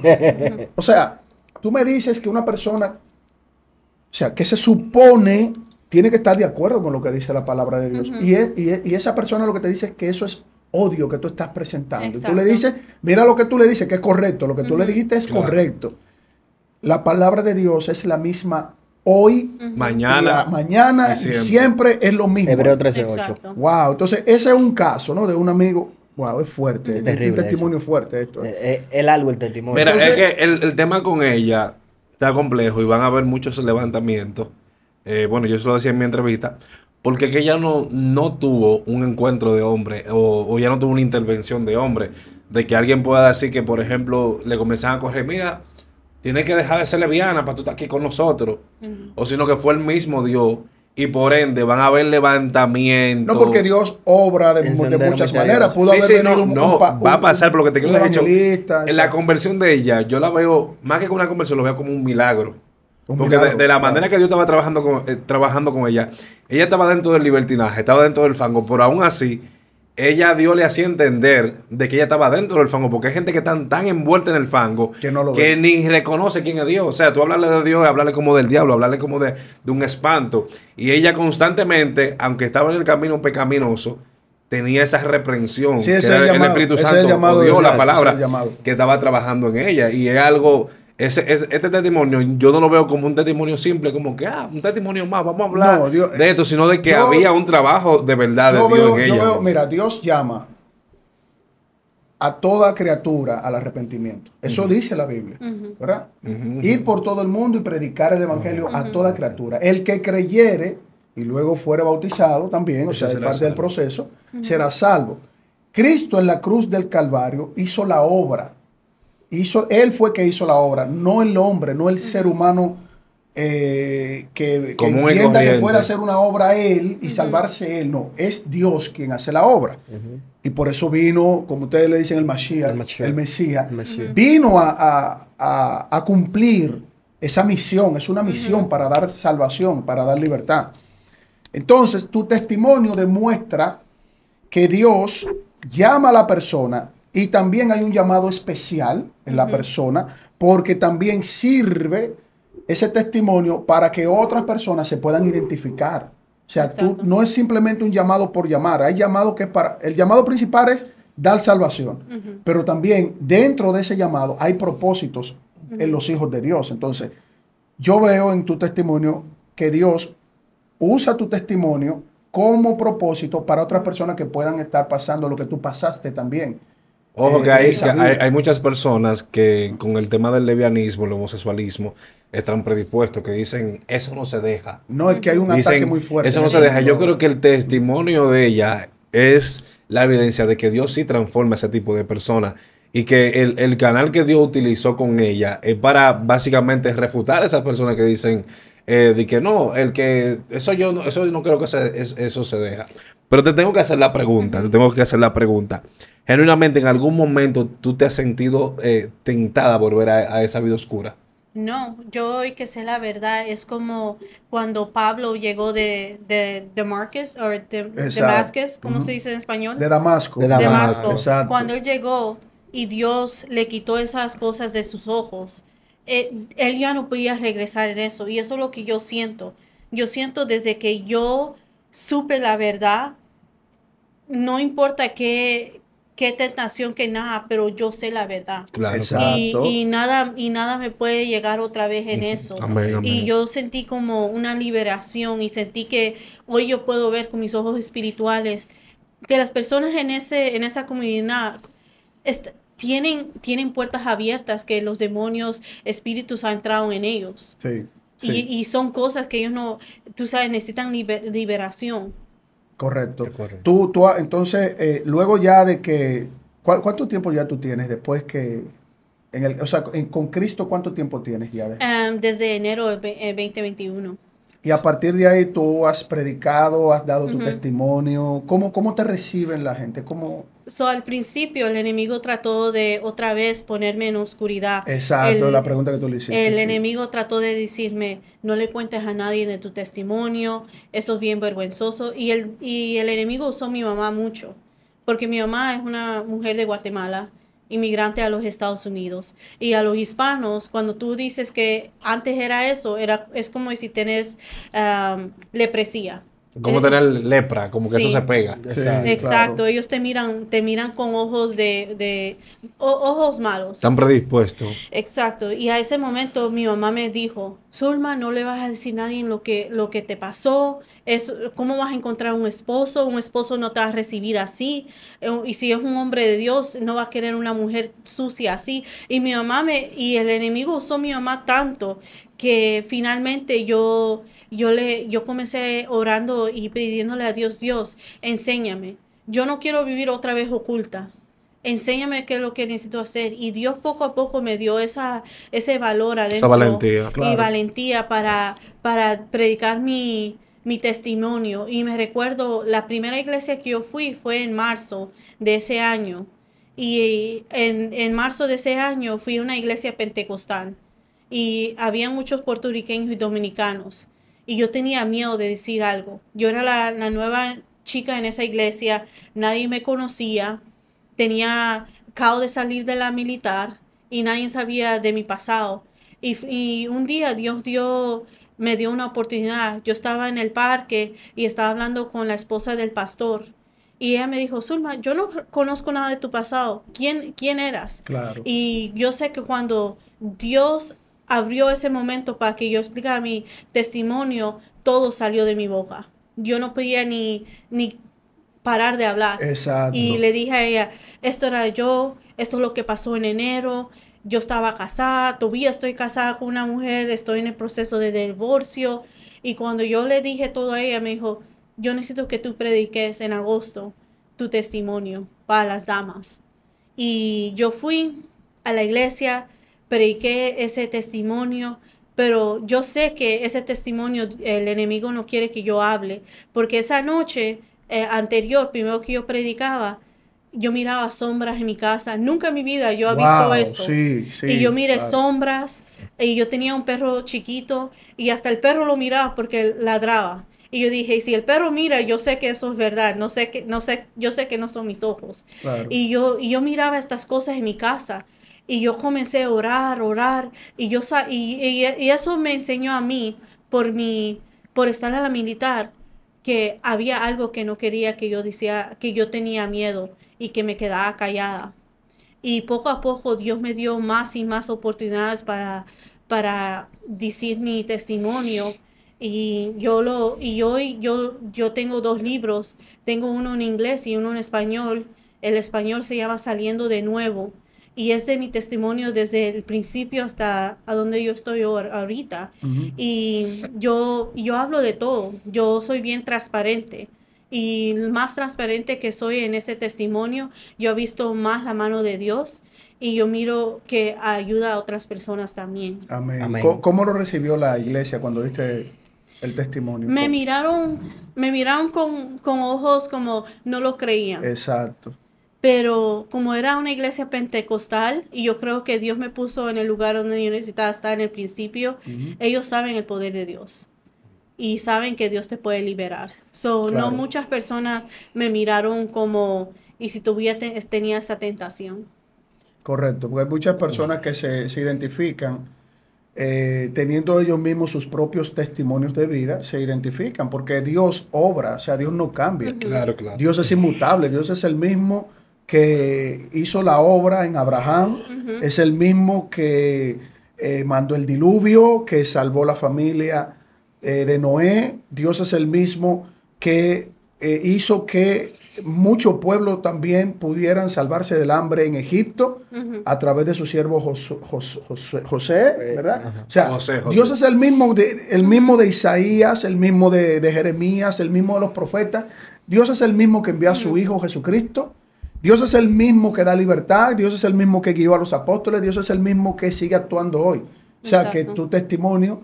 O sea, tú me dices que una persona, o sea, que se supone tiene que estar de acuerdo con lo que dice la palabra de Dios. Y esa persona lo que te dice es que eso es odio que tú estás presentando. Exacto. Y tú le dices, mira lo que tú le dices, que es correcto. Lo que tú le dijiste es correcto. La palabra de Dios es la misma hoy, mañana y siempre es lo mismo. Hebreo 13:8. Wow, entonces ese es un caso, ¿no? De un amigo. Wow, es fuerte. Es terrible, un testimonio fuerte esto. El algo, el testimonio. Mira, Entonces, es que el tema con ella está complejo y van a haber muchos levantamientos. Bueno, yo se lo decía en mi entrevista, porque que ella no tuvo un encuentro de hombre o ya no tuvo una intervención de hombre, de que alguien pueda decir que, por ejemplo, le comienzan a correr, mira, tienes que dejar de ser lesbiana para tú estar aquí con nosotros. O sino que fue el mismo Dios. Y por ende van a haber levantamientos. no, porque Dios obra de muchas maneras. Pudo haber venido va a pasar, por lo que te quiero decir. En La conversión de ella, yo la veo, más que como una conversión, lo veo como un milagro. Porque milagro, de la manera que Dios estaba trabajando con ella estaba dentro del libertinaje, estaba dentro del fango, pero aún así, Dios le hacía entender de que ella estaba dentro del fango, porque hay gente que está tan envuelta en el fango que ni reconoce quién es Dios. O sea, tú hablarle de Dios, hablarle como del diablo, hablarle como de un espanto. Y ella constantemente, aunque estaba en el camino pecaminoso, tenía esa reprensión, sí, que era el Espíritu Santo, o Dios, la palabra, que estaba trabajando en ella. Y es algo... Este testimonio yo no lo veo como un testimonio simple, como que un testimonio más, vamos a hablar de esto, sino de que había un trabajo de verdad de Dios en ella. Mira, Dios llama a toda criatura al arrepentimiento. Eso dice la Biblia, ¿verdad? Ir por todo el mundo y predicar el evangelio a toda criatura. El que creyere y luego fuere bautizado también, o sea, es parte del proceso, será salvo. Cristo en la cruz del Calvario hizo la obra. Él fue que hizo la obra, no el hombre, no el ser humano que entienda que puede hacer una obra él y salvarse él. No, es Dios quien hace la obra. Y por eso vino, como ustedes le dicen, el Mashiach, el Mesías. Vino a cumplir esa misión. Es una misión para dar salvación, para dar libertad. Entonces, tu testimonio demuestra que Dios llama a la persona. Y también hay un llamado especial en la persona, porque también sirve ese testimonio para que otras personas se puedan identificar. O sea, no es simplemente un llamado por llamar. Hay llamado que el llamado principal es dar salvación. Pero también dentro de ese llamado hay propósitos en los hijos de Dios. Entonces, yo veo en tu testimonio que Dios usa tu testimonio como propósito para otras personas que puedan estar pasando lo que tú pasaste también. Ojo que hay muchas personas que con el tema del lesbianismo, el homosexualismo, están predispuestos, que dicen, eso no se deja. No, es que hay un ataque muy fuerte. Eso no se deja. Yo creo que el testimonio de ella es la evidencia de que Dios sí transforma a ese tipo de personas. Y que el canal que Dios utilizó con ella es para básicamente refutar a esas personas que dicen de que no, eso yo no creo que eso se deja. Pero te tengo que hacer la pregunta, te tengo que hacer la pregunta. Genuinamente, ¿en algún momento tú te has sentido tentada por ver a esa vida oscura? No, yo hoy que sé la verdad, es como cuando Pablo llegó de Damascus, o Damascus, ¿cómo se dice en español? De Damasco. De Damasco. Exacto. Cuando él llegó y Dios le quitó esas cosas de sus ojos, él ya no podía regresar en eso. Y eso es lo que yo siento. Yo siento desde que yo supe la verdad, no importa qué tentación, que nada, pero yo sé la verdad. Claro. Exacto. Y nada me puede llegar otra vez en eso. Amén, amén. Y yo sentí como una liberación y sentí que hoy yo puedo ver con mis ojos espirituales que las personas en esa comunidad tienen puertas abiertas, que los demonios, espíritus han entrado en ellos. Sí. Sí. Y son cosas que ellos no, tú sabes, necesitan liberación. Correcto. Correcto. Entonces, luego ya de que, ¿cuánto tiempo ya tú tienes después que, con Cristo, cuánto tiempo tienes ya? Desde enero de 2021. Y a partir de ahí tú has predicado, has dado tu testimonio. ¿Cómo te reciben la gente? Al principio el enemigo trató de otra vez ponerme en oscuridad. Exacto, la pregunta que tú le hiciste. El sí. enemigo trató de decirme, no le cuentes a nadie de tu testimonio, eso es bien vergonzoso. Y el enemigo usó a mi mamá mucho, porque mi mamá es una mujer de Guatemala, inmigrante a los Estados Unidos. Y a los hispanos, cuando tú dices que antes era eso, es como si tenés lepresía. Como tener lepra, como que Sí. eso se pega. Sí, Exacto, claro. ellos te miran con ojos ojos malos. Están predispuestos. Exacto, y a ese momento mi mamá me dijo, Zulma, no le vas a decir a nadie lo que te pasó, ¿cómo vas a encontrar un esposo? Un esposo no te va a recibir así, y si es un hombre de Dios, no va a querer una mujer sucia así. Y y el enemigo usó a mi mamá tanto que finalmente yo comencé orando y pidiéndole a Dios, enséñame. Yo no quiero vivir otra vez oculta. Enséñame qué es lo que necesito hacer. Y Dios poco a poco me dio ese valor adentro. Esa valentía. Y Claro. valentía para predicar mi testimonio. Y me recuerdo, la primera iglesia que yo fui fue en marzo de ese año. Y en marzo de ese año fui a una iglesia pentecostal. Y había muchos puertorriqueños y dominicanos. Y yo tenía miedo de decir algo. Yo era la nueva chica en esa iglesia, nadie me conocía, acabo de salir de la militar y nadie sabía de mi pasado. Y un día Dios me dio una oportunidad. Yo estaba en el parque y estaba hablando con la esposa del pastor. Y ella me dijo, Zulma, yo no conozco nada de tu pasado. ¿Quién eras? Claro. Y yo sé que cuando Dios abrió ese momento para que yo explicara mi testimonio, todo salió de mi boca. Yo no podía ni parar de hablar. Exacto. Y le dije a ella, esto era yo, esto es lo que pasó en enero, yo estaba casada, todavía estoy casada con una mujer, estoy en el proceso de divorcio. Y cuando yo le dije todo a ella, me dijo, yo necesito que tú prediques en agosto tu testimonio para las damas. Y yo fui a la iglesia, prediqué ese testimonio, pero yo sé que ese testimonio el enemigo no quiere que yo hable, porque esa noche anterior, primero que yo predicaba, yo miraba sombras en mi casa. Nunca en mi vida yo había visto eso. Sí, sí, Y yo miré claro. sombras, y yo tenía un perro chiquito, y hasta el perro lo miraba porque ladraba. Y yo dije, si el perro mira, yo sé que eso es verdad, yo sé que no son mis ojos. Claro. Y yo miraba estas cosas en mi casa. Y yo comencé a orar, y eso me enseñó a mí, por estar en la militar, que había algo que no quería que yo decía, que yo tenía miedo y que me quedaba callada. Y poco a poco Dios me dio más y más oportunidades para decir mi testimonio. Y hoy yo tengo 2 libros, tengo uno en inglés y uno en español. El español se llama Saliendo de Nuevo. Y es de mi testimonio desde el principio hasta a donde yo estoy ahorita. Y yo hablo de todo. Yo soy bien transparente. Y más transparente que soy en ese testimonio, yo he visto más la mano de Dios. Y yo miro que ayuda a otras personas también. Amén. Amén. ¿Cómo lo recibió la iglesia cuando viste? el testimonio. Me miraron con ojos como no lo creían. Exacto. Pero como era una iglesia pentecostal, y yo creo que Dios me puso en el lugar donde yo necesitaba estar en el principio, ellos saben el poder de Dios. Y saben que Dios te puede liberar. So, Claro. no muchas personas me miraron como, y si tenía esa tentación. Correcto, porque hay muchas personas que se identifican teniendo ellos mismos sus propios testimonios de vida, se identifican porque Dios obra, o sea, Dios no cambia. Claro, claro. Dios es inmutable, Dios es el mismo que hizo la obra en Abraham, es el mismo que mandó el diluvio, que salvó la familia de Noé, Dios es el mismo que hizo que mucho pueblo también pudieran salvarse del hambre en Egipto a través de su siervo José, ¿verdad? O sea, José. Dios es el mismo de Isaías, el mismo de Jeremías, el mismo de los profetas. Dios es el mismo que envió a su Hijo Jesucristo. Dios es el mismo que da libertad. Dios es el mismo que guió a los apóstoles. Dios es el mismo que sigue actuando hoy. O sea, que tu testimonio,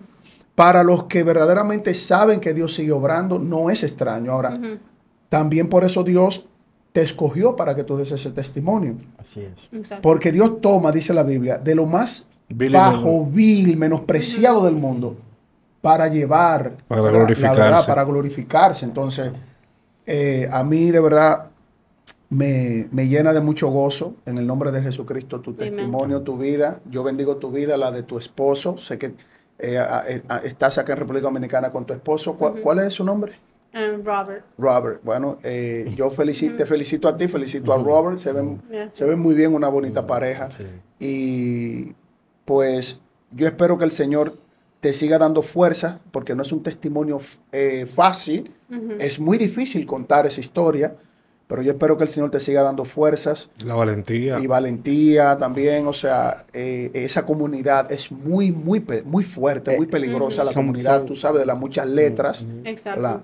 para los que verdaderamente saben que Dios sigue obrando, no es extraño. Ahora, también por eso Dios te escogió para que tú des ese testimonio. Así es. Exacto. Porque Dios toma, dice la Biblia, de lo más Vil y bajo, vil, menospreciado del mundo para llevar Para la glorificarse. verdad, para glorificarse. Entonces, a mí de verdad me llena de mucho gozo en el nombre de Jesucristo tu testimonio, tu vida. Yo bendigo tu vida, la de tu esposo. Sé que estás acá en República Dominicana con tu esposo. ¿Cuál es su nombre? Robert. Robert. Bueno, yo te felicito a ti, felicito a Robert. Se ven muy bien, una bonita pareja. Sí. Y pues yo espero que el Señor te siga dando fuerza, porque no es un testimonio fácil. Es muy difícil contar esa historia, pero yo espero que el Señor te siga dando fuerzas. La valentía. Y valentía también. O sea, esa comunidad es muy fuerte, muy peligrosa la comunidad. Tú sabes, de las muchas letras. Exacto. ¿verdad?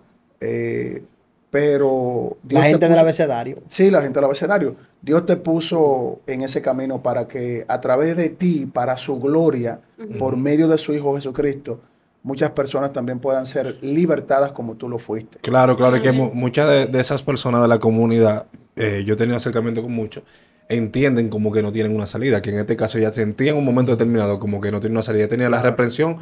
Pero Dios La te gente del puso- abecedario. Sí, la gente del abecedario. Dios te puso en ese camino para que a través de ti, para su gloria, por medio de su Hijo Jesucristo, muchas personas también puedan ser libertadas como tú lo fuiste. Claro, claro, Sí, que sí. muchas de esas personas de la comunidad, yo he tenido acercamiento con muchos, entienden como que no tienen una salida, que en este caso ya sentían en un momento determinado como que no tienen una salida, tenía la reprensión,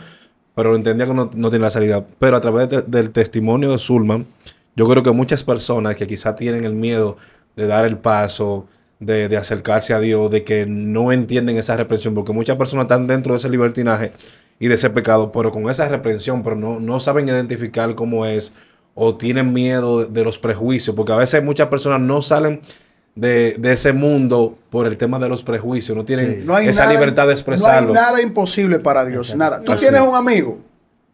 pero entendía que no tiene la salida. Pero a través del testimonio de Sulman, yo creo que muchas personas que quizás tienen el miedo de dar el paso, de acercarse a Dios, de que no entienden esa reprensión, porque muchas personas están dentro de ese libertinaje y de ese pecado, pero con esa reprensión, pero no saben identificar cómo es, o tienen miedo de los prejuicios, porque a veces muchas personas no salen de ese mundo por el tema de los prejuicios, no tienen Sí. No hay esa nada, libertad de expresarlo. No hay nada imposible para Dios, Exacto. nada. Tú Así tienes es. un amigo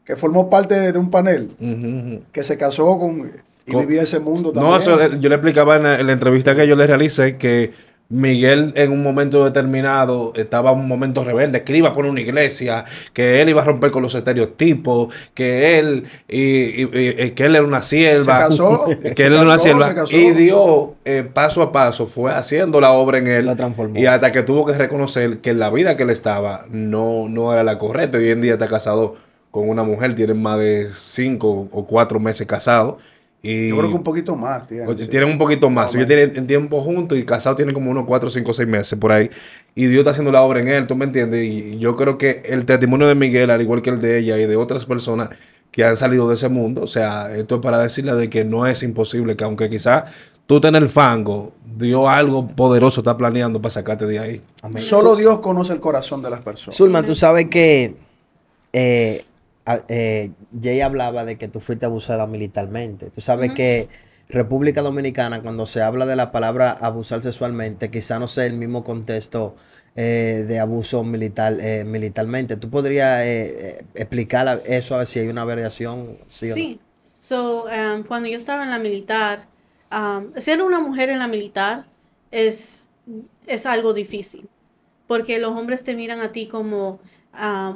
que formó parte de un panel, Ujú. que se casó y vivía ese mundo también. No, eso, yo le explicaba en la entrevista que yo le realicé que Miguel en un momento determinado estaba en un momento rebelde, que él iba a poner una iglesia, que él iba a romper con los estereotipos, que él que él era una sierva, Se casó, que él era una sierva, se casó. y Dios paso a paso fue haciendo la obra en él, Lo transformó. y hasta que tuvo que reconocer que la vida que él estaba no era la correcta. Hoy en día está casado con una mujer, tienen más de 5 o 4 meses casados. Y Yo creo que un poquito más, Oye, tienen un poquito más. Ellos tienen tiempo juntos y casados tienen como unos 4, 5, 6 meses por ahí. Y Dios está haciendo la obra en él, ¿tú me entiendes? Y yo creo que el testimonio de Miguel, al igual que el de ella y de otras personas que han salido de ese mundo, o sea, esto es para decirle de que no es imposible, que aunque quizás tú estés en el fango, Dios algo poderoso está planeando para sacarte de ahí. Amén. Solo Dios conoce el corazón de las personas. Zulma, tú sabes que Jay hablaba de que tú fuiste abusada militarmente. Tú sabes que República Dominicana, cuando se habla de la palabra abusar sexualmente, quizá no sea el mismo contexto de abuso militarmente. ¿Tú podrías explicar eso, a ver si hay una variación? ¿Sí o no? Sí. So, cuando yo estaba en la militar, ser una mujer en la militar es algo difícil, porque los hombres te miran a ti como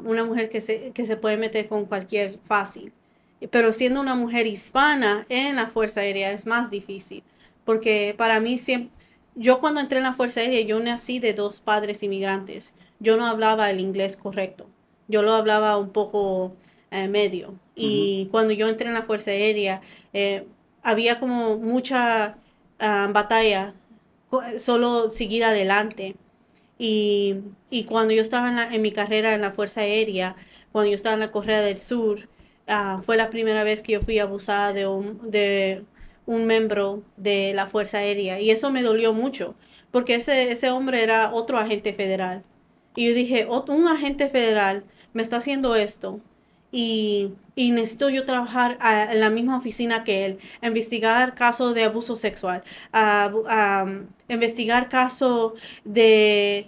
una mujer que se puede meter con cualquier fácil. Pero siendo una mujer hispana en la Fuerza Aérea es más difícil, porque para mí yo cuando entré en la Fuerza Aérea, yo nací de 2 padres inmigrantes. Yo no hablaba el inglés correcto. Yo lo hablaba un poco medio. Y cuando yo entré en la Fuerza Aérea, había como mucha batalla, solo seguir adelante. Y cuando yo estaba en mi carrera en la Fuerza Aérea, cuando yo estaba en la Corea del Sur, fue la primera vez que yo fui abusada de un miembro de la Fuerza Aérea. Y eso me dolió mucho, porque ese hombre era otro agente federal. Y yo dije, un agente federal me está haciendo esto. Y necesito yo trabajar en la misma oficina que él, investigar casos de abuso sexual, investigar casos de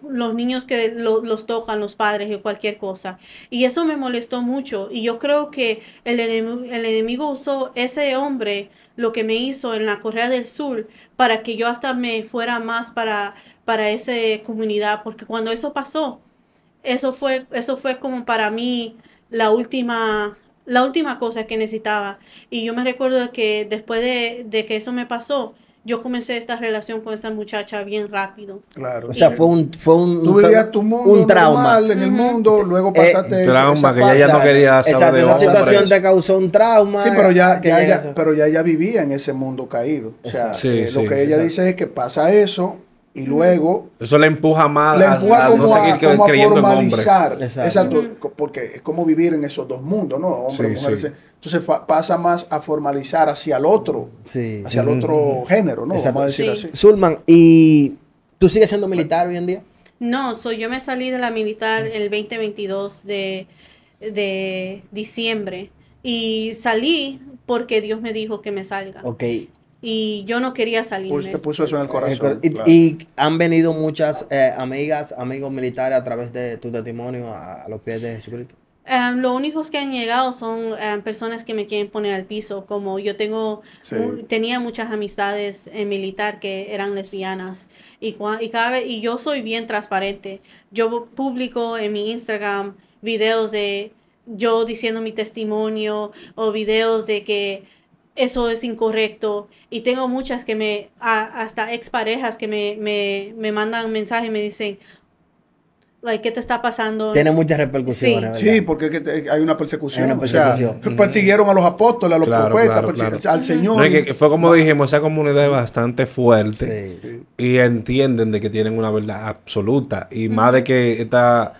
los niños que los tocan los padres o cualquier cosa. Y eso me molestó mucho. Y yo creo que el enemigo usó ese hombre, lo que me hizo en la Corea del Sur, para que yo hasta me fuera más para esa comunidad. Porque cuando eso pasó, eso fue como para mí la última cosa que necesitaba. Y yo me recuerdo que después de que eso me pasó, yo comencé esta relación con esta muchacha bien rápido. Claro. O sea, Tú vivías tu mundo un trauma. normal en el mundo, luego pasaste un trauma esa que ella ya no fase. quería saber Exacto, de esa hombres. situación te causó un trauma. Sí, pero que pero ya vivía en ese mundo caído. O sea, Sí, lo sí, que ella dice es que pasa eso y luego Eso le empuja más le empuja a no como seguir como a creyendo en hombres. formalizar. Exacto. Exacto, porque es como vivir en esos dos mundos, ¿no? Hombre, Sí, mujer. sí. Entonces pasa más a formalizar hacia el otro, Sí. hacia el otro género, ¿no? Exacto. Vamos a decir Sí. así. Zulman, ¿y tú sigues siendo militar hoy en día? No, yo me salí de la militar el 2022 de diciembre. Y salí porque Dios me dijo que me salga. Ok. Y yo no quería salirme. Te puso eso en el corazón. Y, claro. y han venido muchas amigos militares a través de tu testimonio a los pies de Jesucristo. Los únicos que han llegado son personas que me quieren poner al piso, como yo tenía muchas amistades en militar que eran lesbianas y yo soy bien transparente. Yo publico en mi Instagram videos de yo diciendo mi testimonio o videos de que eso es incorrecto, y tengo muchas que hasta exparejas que me mandan mensajes y me dicen, ¿qué te está pasando? Tiene muchas repercusiones, Sí. ¿verdad? Sí, porque es que hay una persecución. Hay una O sea, persecución. persiguieron a los apóstoles, a los Claro, profetas, claro. al Señor. No, es que fue como dijimos, esa comunidad es bastante fuerte Sí. y entienden de que tienen una verdad absoluta, y más de que esta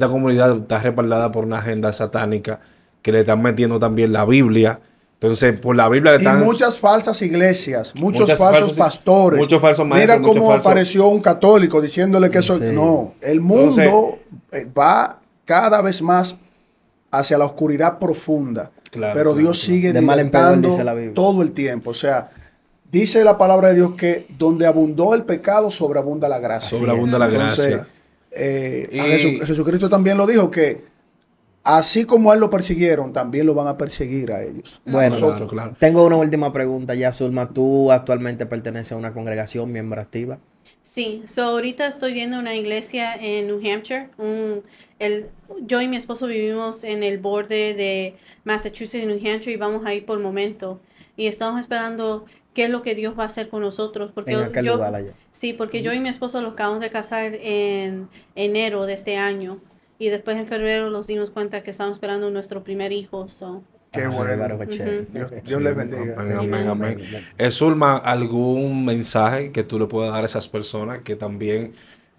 comunidad está respaldada por una agenda satánica que le están metiendo también la Biblia. Entonces, por la Biblia le Y están... muchas falsas iglesias, muchos Muchas falsos falsos- pastores. muchos falsos maestros, Mira muchos cómo falsos- apareció un católico diciéndole que eso... Sí. No, el mundo va cada vez más hacia la oscuridad profunda. Claro, pero claro, Dios claro. sigue De mal en peor, libertando dice la Biblia. todo el tiempo. O sea, dice la palabra de Dios que donde abundó el pecado, sobreabunda la gracia. Sobreabunda la Entonces, gracia. a Jesucristo también lo dijo que así como a él lo persiguieron, también lo van a perseguir a ellos. Bueno, Claro, claro. tengo una última pregunta ya, Zulma. ¿Tú actualmente perteneces a una congregación, miembro activa? Sí, ahorita estoy yendo a una iglesia en New Hampshire. Yo y mi esposo vivimos en el borde de Massachusetts y New Hampshire y vamos a ir por el momento. Y estamos esperando qué es lo que Dios va a hacer con nosotros. Porque En aquel lugar allá. Sí, porque yo y mi esposo los acabamos de casar en enero de este año. Y después en febrero nos dimos cuenta que estábamos esperando nuestro primer hijo. Qué Ah, bueno. claro, qué chévere. Dios les bendiga. Amén, amén, amén. Zulma, ¿algún mensaje que tú le puedas dar a esas personas que también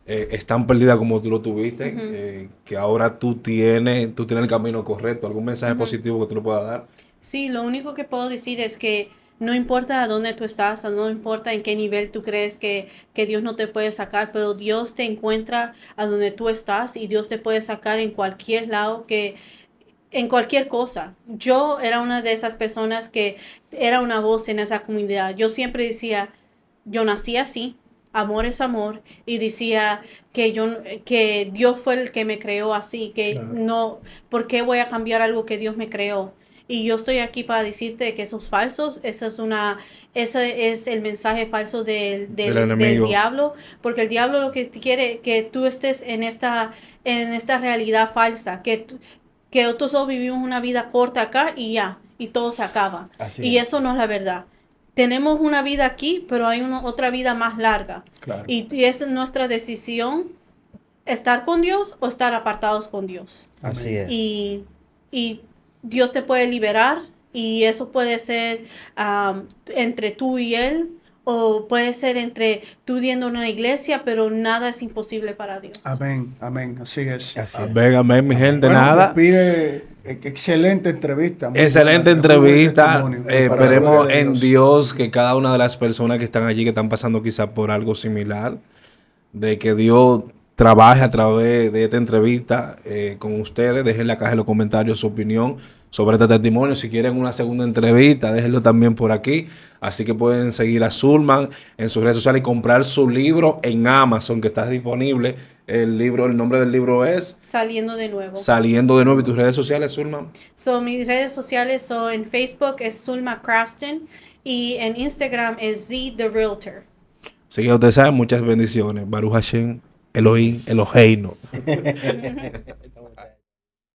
están perdidas como tú lo tuviste? Que ahora tú tienes el camino correcto. ¿Algún mensaje positivo que tú le puedas dar? Sí, lo único que puedo decir es que no importa a dónde tú estás, no importa en qué nivel tú crees que Dios no te puede sacar, pero Dios te encuentra a donde tú estás y Dios te puede sacar en cualquier lado, en cualquier cosa. Yo era una de esas personas que era una voz en esa comunidad. Yo siempre decía, yo nací así, amor es amor, y decía que Dios fue el que me creó así, que no, ¿por qué voy a cambiar algo que Dios me creó? Y yo estoy aquí para decirte que esos falsos, ese es el mensaje falso del diablo, porque el diablo lo que quiere que tú estés en esta realidad falsa, que todos vivimos una vida corta acá y ya, y todo se acaba. Así Y es. eso no es la verdad. Tenemos una vida aquí, pero hay otra vida más larga. Claro. Y es nuestra decisión estar con Dios o estar apartados con Dios. Así es. Y y Dios te puede liberar y eso puede ser entre tú y Él o puede ser entre tú yendo a una iglesia, pero nada es imposible para Dios. Amén, amén, así es. Así es. Amén, amén, mi gente, Bueno, nada. despide, excelente entrevista. Muy Excelente buena, muy buen entrevista. testimonio, para la Esperemos gloria de en Dios que cada una de las personas que están allí, que están pasando quizás por algo similar, de que Dios trabaje a través de esta entrevista con ustedes. Dejen en la caja de los comentarios su opinión sobre este testimonio. Si quieren una segunda entrevista, déjenlo también por aquí. Así que pueden seguir a Zulman en sus redes sociales y comprar su libro en Amazon, que está disponible. El nombre del libro es Saliendo de nuevo. Saliendo de Nuevo. ¿Y tus redes sociales, Zulman? Mis redes sociales son en Facebook es Zulma Crafton y en Instagram es Z The Realtor. Así que ustedes saben, muchas bendiciones. Baruch Hashem, Elohim, Eloheinu.